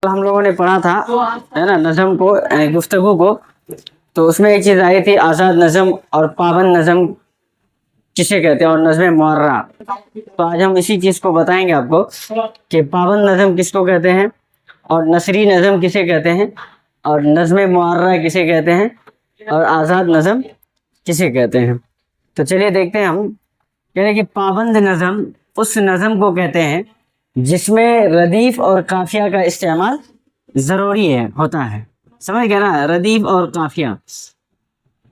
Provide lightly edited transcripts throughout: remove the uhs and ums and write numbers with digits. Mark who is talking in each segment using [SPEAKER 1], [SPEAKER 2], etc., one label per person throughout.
[SPEAKER 1] हम लोगों ने पढ़ा था है ना नज़म को, गुफ्तगू को। तो उसमें एक चीज़ आई थी, आज़ाद नज़म और पाबंद नज़म किसे कहते हैं और नज़्म मुअर्रा। तो आज हम इसी चीज़ को बताएंगे आपको कि पाबंद नज़म किसको कहते हैं और नसरी नज़म किसे कहते हैं और नज़्म मुअर्रा किसे कहते हैं और आज़ाद नज़म किसे कहते हैं। तो चलिए देखते हैं। हम कह रहे हैं कि पाबंद नज़म उस नज़म को कहते हैं जिसमें रदीफ और काफिया का इस्तेमाल ज़रूरी होता है। समझ गया ना, रदीफ और काफिया।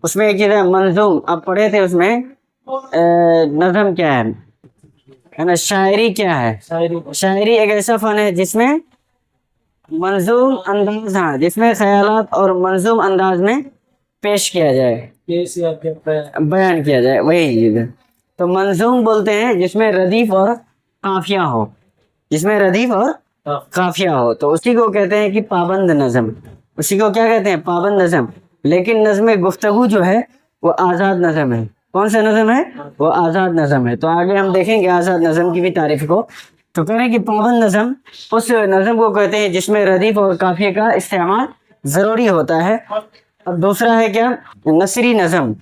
[SPEAKER 1] उसमें एक चीज़ है मंजूम, आप पढ़े थे उसमें नज़म क्या है ना, शायरी क्या है। शायरी एक ऐसा फन है जिसमें मंजूम अंदाज, हाँ, जिसमें ख्यालात और मंजूम अंदाज में पेश किया जाए, बयान किया जाए, वही चीज़ है। तो मंजूम बोलते हैं जिसमें रदीफ और काफिया हो, जिसमें रदीफ और काफिया हो, तो उसी को कहते हैं कि पाबंद नज़म। उसी को क्या कहते हैं, पाबंद नज़म। लेकिन नज़्म गुफ्तगू जो है वो आज़ाद नज़म है। कौन सा नज़म है, वो आज़ाद नज़म है। तो आगे हम देखेंगे आज़ाद नज़म की भी तारीफ को। तो कह रहे हैं कि पाबंद नज़म उस नज़म को कहते हैं जिसमें रदीफ और काफिया का इस्तेमाल ज़रूरी होता है। अब दूसरा है क्या, नसरी नज़म।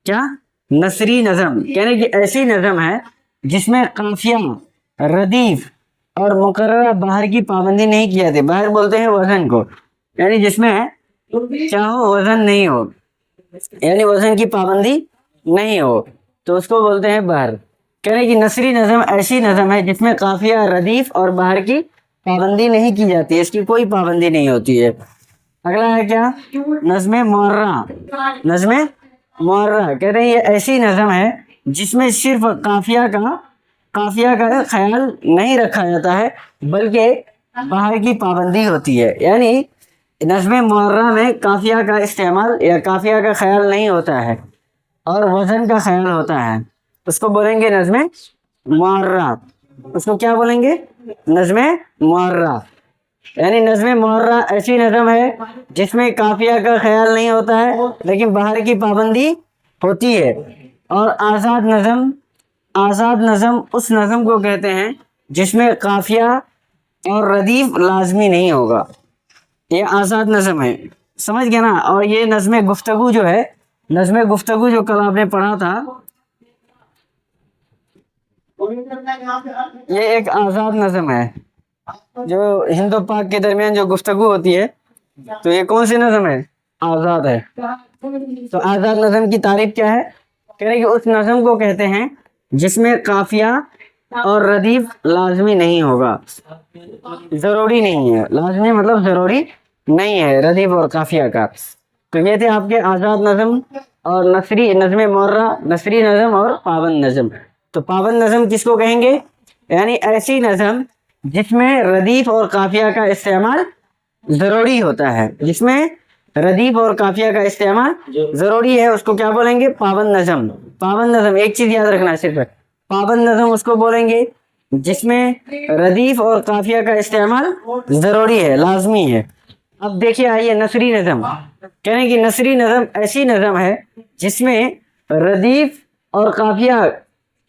[SPEAKER 1] क्या, नसरी नज़म कह रहे हैं कि ऐसी नज़म है जिसमें काफिया, रदीफ और मुकर्रर बाहर की पाबंदी नहीं की जाती। बाहर बोलते हैं वजन को, यानी जिसमें क्या हो, वजन नहीं हो, यानी वजन की पाबंदी नहीं हो, तो उसको बोलते हैं बाहर। कह रहे हैं कि नसरी नज़म ऐसी नज़म है जिसमें काफिया, रदीफ और बाहर की पाबंदी नहीं की जाती है, इसकी कोई पाबंदी नहीं होती है। अगला है क्या, नज़्म मुअर्रा। नज़्म मुअर्रा कहते हैं ये ऐसी नज़म है जिसमें सिर्फ काफिया का ख्याल नहीं रखा जाता है बल्कि बाहर की पाबंदी होती है। यानी नज़्म मुअर्रा में काफिया का इस्तेमाल या काफिया का ख्याल नहीं होता है और वज़न का ख्याल होता है, उसको बोलेंगे नज़्म मुअर्रा। उसको क्या बोलेंगे, नज़्म मुअर्रा। यानी नज़्म मुअर्रा ऐसी नज़म है जिसमें काफिया का ख्याल नहीं होता है लेकिन बाहर की पाबंदी होती है। और आज़ाद नज़म उस नज़म को कहते हैं जिसमें काफिया और रदीफ लाजमी नहीं होगा, ये आज़ाद नज़म है। समझ गया ना। और ये नज़्म गुफ्तगू जो है, नज़्म गुफ्तगू जो कल आपने पढ़ा था, ये एक आज़ाद नज़म है जो हिंदू पाक के दरमियान जो गुफ्तगू होती है। तो ये कौन सी नज़म है, आज़ाद है। तो आज़ाद नज़म की तारीफ क्या है, कह रहे कि उस नज़म को कहते हैं जिसमें काफिया और रदीफ लाजमी नहीं होगा, ज़रूरी नहीं है। लाजमी मतलब ज़रूरी नहीं है रदीफ और काफिया का। तो ये थे आपके आज़ाद नज़म और नसरी नज़्म मुअर्रा, नसरी नज़म और पाबंद नज़म। तो पाबंद नज़म किसको कहेंगे, यानी ऐसी नज़म जिसमें रदीफ और काफिया का इस्तेमाल ज़रूरी होता है, जिसमें रदीफ और काफिया का इस्तेमाल ज़रूरी है, उसको क्या बोलेंगे, पाबंद नज़म। पाबंद नज़म एक चीज़ याद रखना सिर्फ, पाबंद नज़म उसको बोलेंगे जिसमें रदीफ और काफिया का इस्तेमाल ज़रूरी है, लाजमी है। अब देखिए आइए नसरी नज़म। कह रहे हैं कि नसरी नज़म ऐसी नज़म है जिसमें रदीफ और काफिया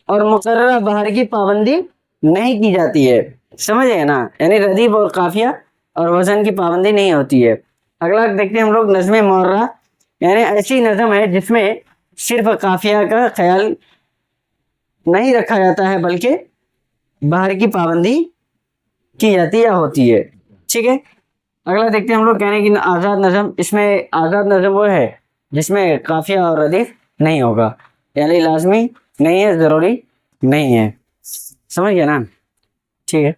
[SPEAKER 1] और मुकर्रर बाहर की पाबंदी नहीं की जाती है। समझे ना, यानी रदीफ और काफिया और वज़न की पाबंदी नहीं होती है। अगला देखते हैं हम लोग नज़्म मुअर्रा, यानी ऐसी नज़म है जिसमें सिर्फ काफिया का ख्याल नहीं रखा जाता है बल्कि बाहर की पाबंदी की जाती या होती है। ठीक है, अगला देखते हैं हम लोग। कहने की आज़ाद नज़म, इसमें आज़ाद नज़म वो है जिसमें काफिया और रदीफ नहीं होगा, यानी लाजमी नहीं है, ज़रूरी नहीं है। समझ गया ना, ठीक है।